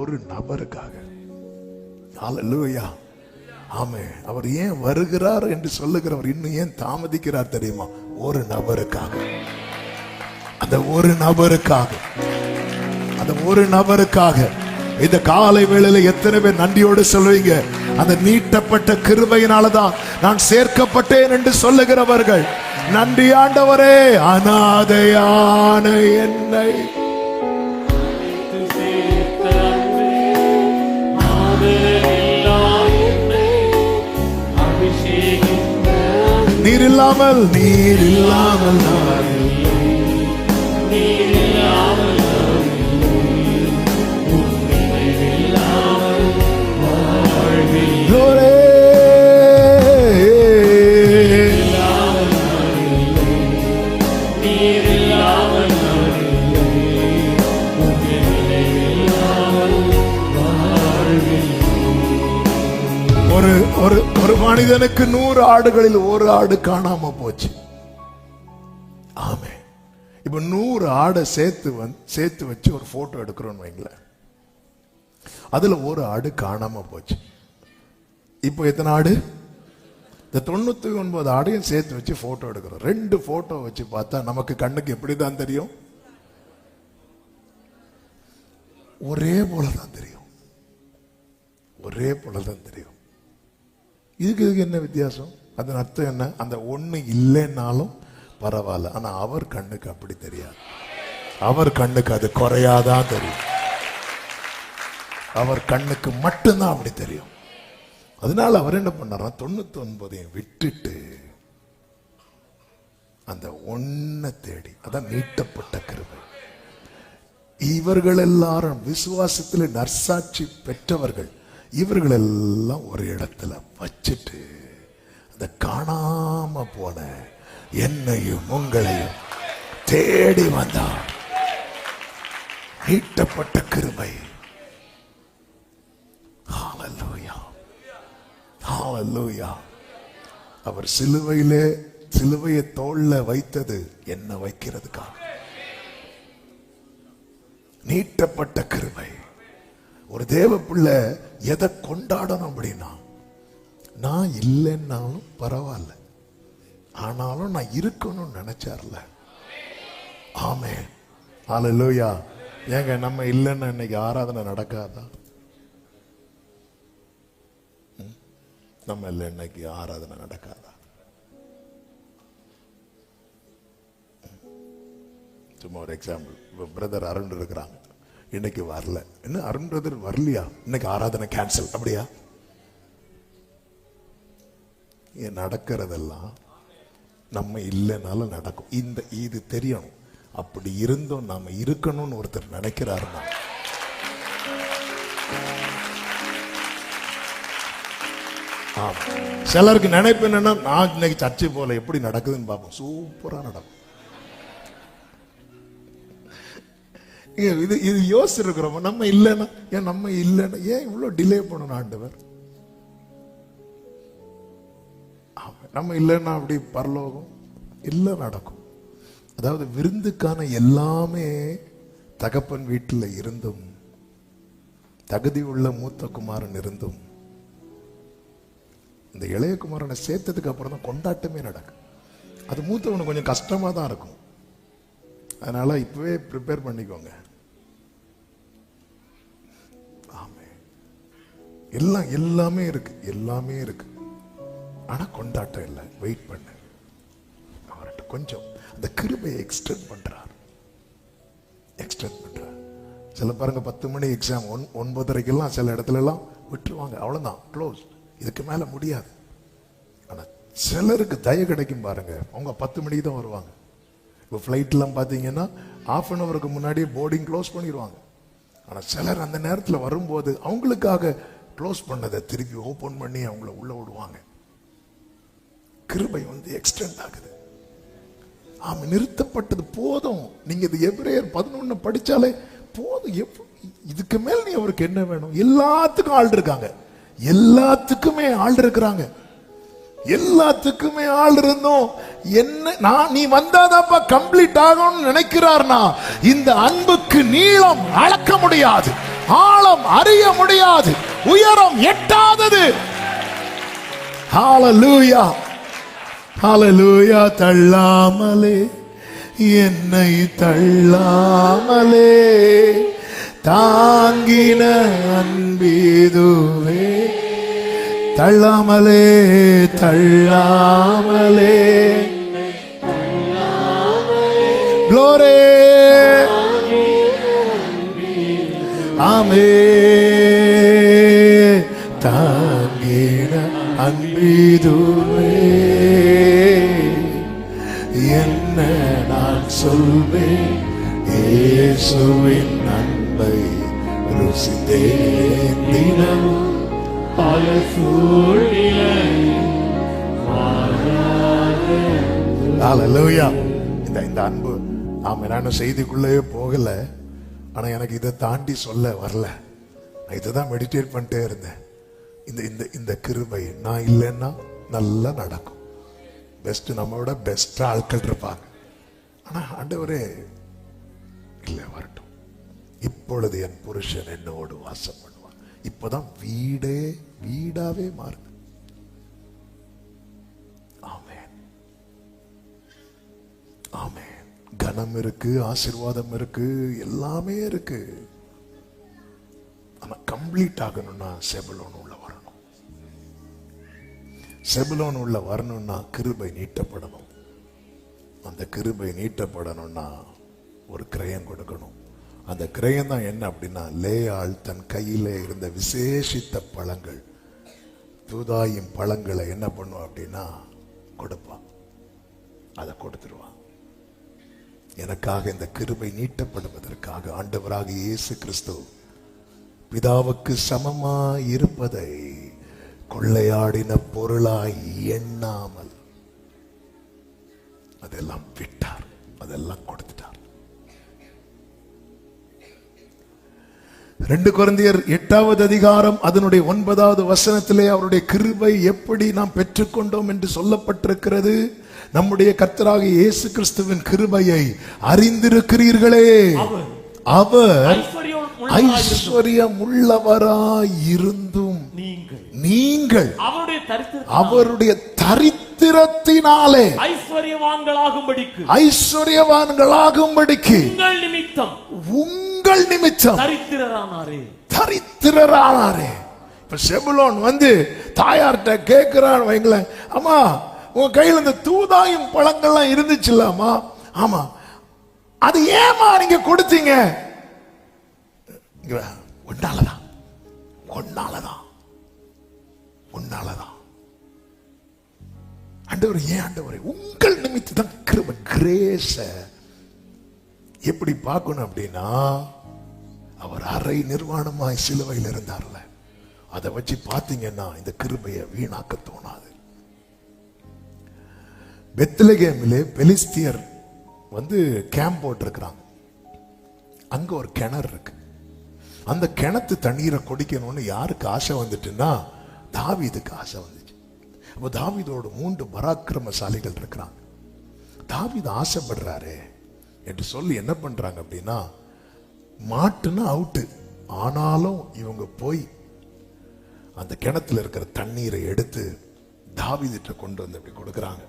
ஒரு நபருக்காக. ஹல்லேலூயா. ஆமென். அவர் ஏன் வருகிறார் என்று சொல்லுகிறவர் இன்னும் ஏன் தாமதிக்கிறார் தெரியுமா? ஒரு நபருக்காக. அந்த ஒரு நபருக்காக, அந்த ஒரு நபருக்காக. இந்த காலை வேளையில எத்தனை பேர் நன்றியோடு சொல்வீங்க? அந்த நீட்டப்பட்ட கிருபையினாலதான் நான் சேர்க்கப்பட்டேன் என்று சொல்லுகிறவர்கள், நன்றி ஆண்டவரே. அநாதையான என்னை நீர் இல்லாமல் நான் ஒரு மனிதனுக்கு 100 ஆடுகளில் ஒரு ஆடு காணாம போச்சு. ஆமே. இப்ப 100 ஆடை சேர்த்து வச்சு ஒரு போட்டோ எடுக்கிறோம் வைங்களேன். அதுல ஒரு ஆடு காணாம போச்சு. இப்போ எத்தனை ஆடு? இந்த 99 ஆடையும் சேர்த்து வச்சு போட்டோ எடுக்கிறோம். 2 போட்டோ வச்சு பார்த்தா நமக்கு கண்ணுக்கு எப்படிதான் தெரியும்? ஒரே போலதான் தெரியும். ஒரே போலதான் தெரியும். இதுக்கு என்ன வித்தியாசம்? அதன் அர்த்தம் என்ன? அந்த ஒண்ணு இல்லைன்னாலும் பரவாயில்ல, ஆனா அவர் கண்ணுக்கு அப்படி தெரியாது. அவர் கண்ணுக்கு அது குறையாதான் தெரியும். அவர் கண்ணுக்கு மட்டும்தான் அப்படி தெரியும். அதனால அவர் என்ன பண்ணாரா? 99 விட்டுட்டு அந்த ஒன்ன தேடி, அதான் நீட்டப்பட்ட கிருபை. இவர்கள் எல்லாரும் விசுவாசத்தில் நற்சாட்சி பெற்றவர்கள். இவர்கள் எல்லாம் ஒரு இடத்துல வச்சுட்டு அந்த காணாம போன என்னையும் உங்களையும் தேடி வந்தார். நீட்டப்பட்ட கிருபை. ஹல்லேலூயா, ஹல்லேலூயா. அவர் சிலுவையை தோள்ல வைத்தது என்ன வைக்கிறதுக்காக. நீட்டப்பட்ட கிருபை. ஒரு தேவ பிள்ளை எதை கொண்டாடணும் அப்படின்னா, நான் இல்லைன்னாலும் பரவாயில்ல, ஆனாலும் நான் இருக்கணும்னு நினைச்சார்ல. ஆமென். ஹல்லேலூயா. ஏங்க நம்ம இல்லைன்னா இன்னைக்கு ஆராதனை நடக்காதா? நம்ம இல்லை இன்னைக்கு ஆராதனை நடக்காதா? சும்மா ஒரு எக்ஸாம்பிள். பிரதர் அருண் இருக்கிறாங்க, இன்னைக்கு வரல. என்ன அருண் பிரதர் வரலையா? இன்னைக்கு ஆராதனை கேன்சல் அப்படியா? நடக்கிறதெல்லாம் நம்ம இல்லைனாலும் நடக்கும். இது தெரியணும். அப்படி இருந்தோம் நாம இருக்கணும்னு ஒருத்தர் நினைக்கிறாருன்னா, சிலருக்கு நினைப்பு என்னன்னா, நான் இன்னைக்கு சர்ச்சை போல எப்படி நடக்குதுன்னு பார்ப்போம். சூப்பரா நடக்கும். இது யோசிச்சிருக்கிறோம். நம்ம இல்லைன்னா ஏன் இவ்வளவு டிலே பண்ணணும் ஆண்டவர்? நம்ம இல்லைன்னா அப்படி பரலோகம் இல்ல நடக்கும். அதாவது விருந்துக்கான எல்லாமே தகப்பன் வீட்டில் இருந்தும், தகுதி உள்ள மூத்த குமாரன் இருந்தும், இந்த இளைய குமாரனை சேர்த்ததுக்கு அப்புறம் தான் கொண்டாட்டமே நடக்கும். அது மூத்தவனுக்கு கொஞ்சம் கஷ்டமா தான் இருக்கும். அதனால இப்பவே ப்ரிப்பேர் பண்ணிக்கோங்க. எல்லாமே இருக்கு, ஆனா கொண்டாட்டம் இல்லை. வெயிட் பண்ணு. அவர்கிட்ட கொஞ்சம் அந்த கிருபையை எக்ஸ்டெண்ட் பண்றார். சில பாருங்க 10 மணி எக்ஸாம் 9:30 சில இடத்துல எல்லாம் விட்டுருவாங்க. அவ்வளவுதான், க்ளோஸ். இதுக்கு மேல முடியாது. ஆனா சிலருக்கு தய கிடைக்கும் பாருங்க, அவங்க 10 மணிக்கு தான் வருவாங்க. இப்போ ஃப்ளைட் எல்லாம் பாத்தீங்கன்னா ½ அன் அவருக்கு முன்னாடியே போர்டிங் க்ளோஸ் பண்ணிடுவாங்க. ஆனா சிலர் அந்த நேரத்தில் வரும்போது அவங்களுக்காக க்ளோஸ் பண்ணதை திருப்பி ஓபன் பண்ணி அவங்கள உள்ள விடுவாங்க. கிருபை எக்ஸ்டெண்ட் ஆகுது. ஆமா, நிறுத்தப்பட்டது போதும். நீங்க இது எபிரேயர் 11 படிச்சாலே போதும். இதுக்கு மேல் நீ அவருக்கு என்ன வேணும்? எல்லாத்துக்கும் ஆள் இருக்காங்க. எல்லாத்துக்குமே ஆள் இருக்கிறாங்க. எல்லாத்துக்குமே ஆள் இருந்தோம். என்ன நீ வந்தாதாப்பா கம்ப்ளீட் ஆகும்னு நினைக்கிறார்னா, இந்த அன்புக்கு நீளம் அளக்க முடியாது, ஆழம் அறிய முடியாது, உயரம் எட்டாதது. ஹalleluya, ஹalleluya. தள்ளாமலே என்னை தள்ளாமலே தாங்கின அன்பீதுவே. தள்ளாமலே தள்ளாமலே. Glory. ஆமே. தாங்கின அன்பீதுவே என்ன நான் சொல்வேன், இயேசுவின் அன்பை ருசித்தேன் தினமும் பல சூழ்நிலையில். ஹalleluya. இந்த அன்பு நான் செய்திக்குள்ளே போகல, ஆனா எனக்கு இதை தாண்டி சொல்ல வரல. நான் இதை தான் மெடிடேட் பண்ணிட்டே இருந்தேன். இந்த கிருபை நான் இல்லைன்னா நல்லா நடக்கும். பெஸ்ட் நம்மளோட பெஸ்ட் ஆட்கள் இருப்பாங்க. ஆனா ஆண்டவரே இல்ல, வரட்டும். இப்பொழுது என் புருஷன் என்னோடு வாசம் பண்ணுவான். இப்பதான் வீடாவே மாறுது. ஆமென், ஆமென். கனம் இருக்கு, ஆசீர்வாதம் இருக்கு, எல்லாமே இருக்கு. ஆனா கம்ப்ளீட் ஆகணும்னா செபுலோன் உள்ள வரணும். செபுலோன் உள்ள வரணும்னா கிருபை நீட்டப்படணும். அந்த கிருபை நீட்டப்படணும்னா ஒரு கிரயம் கொடுக்கணும். அந்த கிரயம் தான் என்ன அப்படின்னா, லேயாள் தன் கையிலே இருந்த விசேஷித்த பழங்கள், தூதாயும் பழங்களை என்ன பண்ணுவா அப்படின்னா கொடுப்பான். அதை கொடுத்துருவான். எனக்காக இந்த கிருபை நீட்டப்படுவதற்காக ஆண்டவராக இயேசு கிறிஸ்து பிதாவுக்கு சமமாய் இருப்பதை கொள்ளையாடின பொருளாய் எண்ணாமல் அதெல்லாம் விட்டார், அதெல்லாம் கொடுத்துட்டார். 2 கொரிந்தியர் 8வது அதிகாரம் அதனுடைய 9வது வசனத்திலே அவருடைய கிருபை எப்படி நாம் பெற்றுக்கொண்டோம் என்று சொல்லப்பட்டிருக்கிறது. நம்முடைய கர்த்தராக இயேசு கிறிஸ்துவின் கிருபையை அறிந்திருக்கிறீர்களே, அவர் ஐஸ்வர்யம் உள்ளவராய் இருந்தும் நீங்கள் அவருடைய தரித்திரத்தினாலே ஐஸ்வர்யவான்களாகும்படிக்கு உங்கள் நிமித்தம் தரித்திரரானாரே. இப்ப செபுலோன் தாயார்கிட்ட கேட்கிறான் வைங்களேன், அம்மா உன் கையில் இந்த தூதாயும் பழங்கள்லாம் இருந்துச்சுல்லாமா? ஆமா. அது ஏமா நீங்க கொடுத்தீங்க? உன்னாலதான், உன்னாலதான், உன்னாலதான். ஆண்டவரே, ஏன் ஆண்டவரே? உங்கள் நிமித்தம் தான் கிருபை. கிரேஸ எப்படி பார்க்கணும் அப்படின்னா, அவர் அரை நிர்வாணமாய் சிலுவையில் இருந்தார்ல, அதை வச்சு பார்த்தீங்கன்னா இந்த கிருபையை வீணாக்க தோணாது. பெத்லகேமிலே பெலிஸ்தியர் கேம்ப் போட்டிருக்கிறாங்க. அங்க ஒரு கிணறு இருக்கு. அந்த கிணத்து தண்ணீரை குடிக்கணும்னு யாருக்கு ஆசை வந்துட்டுன்னா, தாவீதுக்கு ஆசை வந்துச்சு. அப்ப தாவீதோட 3 பராக்கிரமசாலிகள் இருக்கிறாங்க. தாவீது ஆசைப்படுறாரு என்று சொல்லி என்ன பண்றாங்க அப்படின்னா, மாட்டுனா அவுட்டு, ஆனாலும் இவங்க போய் அந்த கிணத்துல இருக்கிற தண்ணீரை எடுத்து தாவீதுட்ட கொண்டு வந்து அப்படி கொடுக்கறாங்க.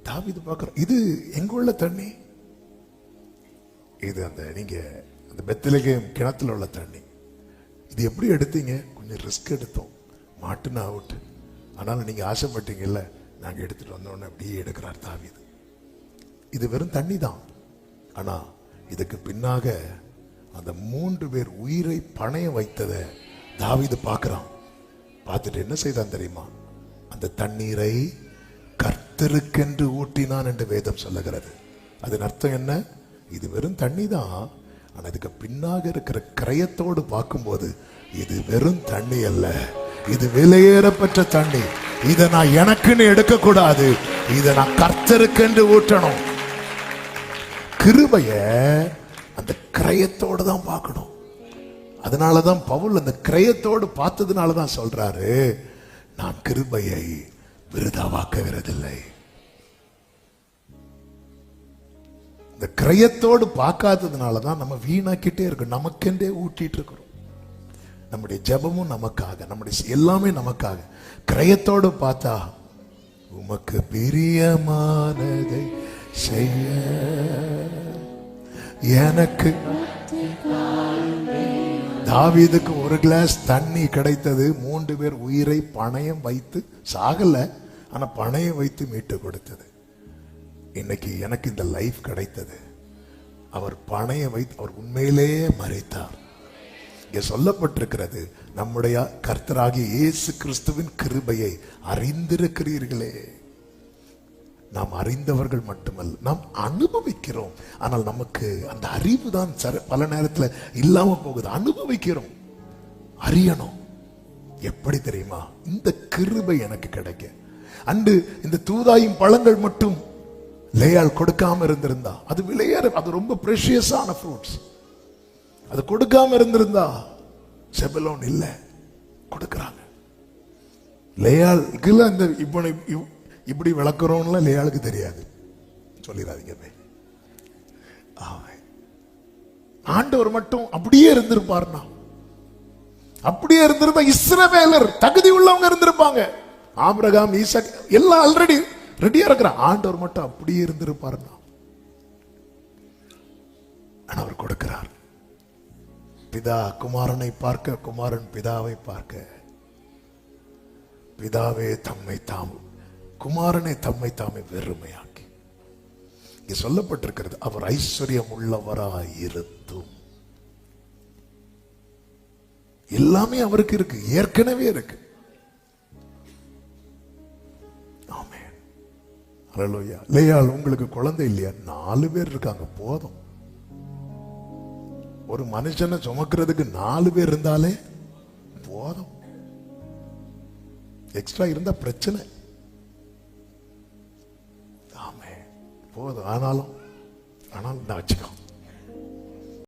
தாவீது பார்க்கற, இது எங்க உள்ள தண்ணி, இது நீங்க அந்த பெத்லகேம் கிணத்துல உள்ள தண்ணி, இது எப்படி எடுத்தீங்க? கொஞ்சம் ரிஸ்க் எடுத்தோம், மாட்டுனா அவுட், ஆனாலும் நீங்க ஆசைப்பட்டீங்கல்ல, நாங்க எடுத்துட்டு வந்தோன்னு அப்படியே எடுக்கிறார் தாவீது. இது வெறும் தண்ணி தான், ஆனா இதுக்கு பின்னாக அந்த 3 பேர் உயிரை பணைய வைத்ததை தாவீது பார்க்கிறான். பார்த்துட்டு என்ன செய்தான் தெரியுமா? அந்த தண்ணீரை கர்த்தருக்கென்று ஊட்டினான் என்று வேதம் சொல்லுகிறது. அதன் அர்த்தம் என்ன? இது வெறும் தண்ணி தான், ஆனா இதுக்கு பின்னாக இருக்கிற கிரயத்தோடு பார்க்கும்போது இது வெறும் தண்ணி அல்ல, இது விலையேறப்பட்ட தண்ணி. இதை நான் எனக்குன்னு எடுக்க கூடாது, இதை நான் கர்த்தருக்கென்று ஊற்றணும். கிருபைய அந்த கிரயத்தோடு தான் பார்க்கணும். அதனாலதான் பவுல் அந்த கிரயத்தோடு பார்த்ததுனாலதான் சொல்றாரு, நான் கிருபையை விருதாவாக்குகிறதில்லை. இந்த கிரயத்தோடு பார்க்காததுனாலதான் நம்ம வீணாக்கிட்டே இருக்கோம், நமக்கென்றே ஊட்டிட்டு இருக்கிறோம். நம்முடைய ஜெபமும் நமக்காக, நம்முடைய எல்லாமே நமக்காக. கிரயத்தோடு பார்த்தா உமக்கு பிரியமானதை செய்ய எனக்கு. தாவீதுக்கு ஒரு கிளாஸ் தண்ணி கிடைத்தது, 3 பேர் உயிரை பணயம் வைத்து, சாகல ஆனா பணயம் வைத்து மீட்டு கொடுத்தது. இன்னைக்கு எனக்கு இந்த லைஃப் கிடைத்தது, அவர் பணயம் வைத்து, அவர் உண்மையிலேயே மரித்தார். இங்கே சொல்லப்பட்டிருக்கிறது, நம்முடைய கர்த்தராகிய இயேசு கிறிஸ்துவின் கிருபையை அறிந்திருக்கிறீர்களே. நாம் அறிந்தவர்கள் மட்டுமல்ல, நாம் அனுபவிக்கிறோம். ஆனால் நமக்கு அந்த அறிவு தான் பல நேரத்தில் இல்லாம போகுது. அனுபவிக்கிறோம், அறியணும். எப்படி தெரியுமா? இந்த கிருபை எனக்கு கிடைக்க. அன்று இந்த தூதாயும் பழங்கள் மட்டும் லேயால் கொடுக்காம இருந்திருந்தா, அது விலையேற, அது ரொம்ப பிரஷியஸான ஃப்ரூட்ஸ், அது கொடுக்காம இருந்திருந்தா செபலோன் இல்ல கொடுக்கறாங்க. லேயால் இந்த இப்படி விளக்குறோம்ல லேயாளுக்கு தெரியாது, சொல்லிடாதீங்க. ஆண்டவர் மட்டும் அப்படியே இருந்திருப்பார்னா, அப்படியே இருந்திருந்தா இஸ்ரவேலர் தகுதி உள்ளவங்க இருந்திருப்பாங்க. ஆபிரகாம், ஈசாக் எல்லாம் ஆல்ரெடி ரெடியா இருக்கிற. ஆண்டவர் மட்டும் அப்படியே இருந்திருப்பார்னா, அவர் கொடுக்கிறார். பிதா குமாரனை பார்க்க, குமாரன் பிதாவை பார்க்க, பிதாவே தம்மை தாம், குமாரனை தம்மை தாமே வெறுமையாக்கி. இங்க சொல்லப்பட்டிருக்கிறது, அவர் ஐஸ்வர்யம் உள்ளவராயிருந்தும். எல்லாமே அவருக்கு இருக்கு, ஏற்கனவே இருக்கு. ஆமென், ஹல்லேலூயா. லேயாள், உங்களுக்கு குழந்தை இல்லையா? 4 பேர் இருக்காங்க, போதும். ஒரு மனுஷனை சுமக்கிறதுக்கு 4 பேர் இருந்தாலே போதும். எக்ஸ்ட்ரா இருந்தா பிரச்சனை. ஆமே, போதும். ஆனாலும் நான் வச்சுக்கோ.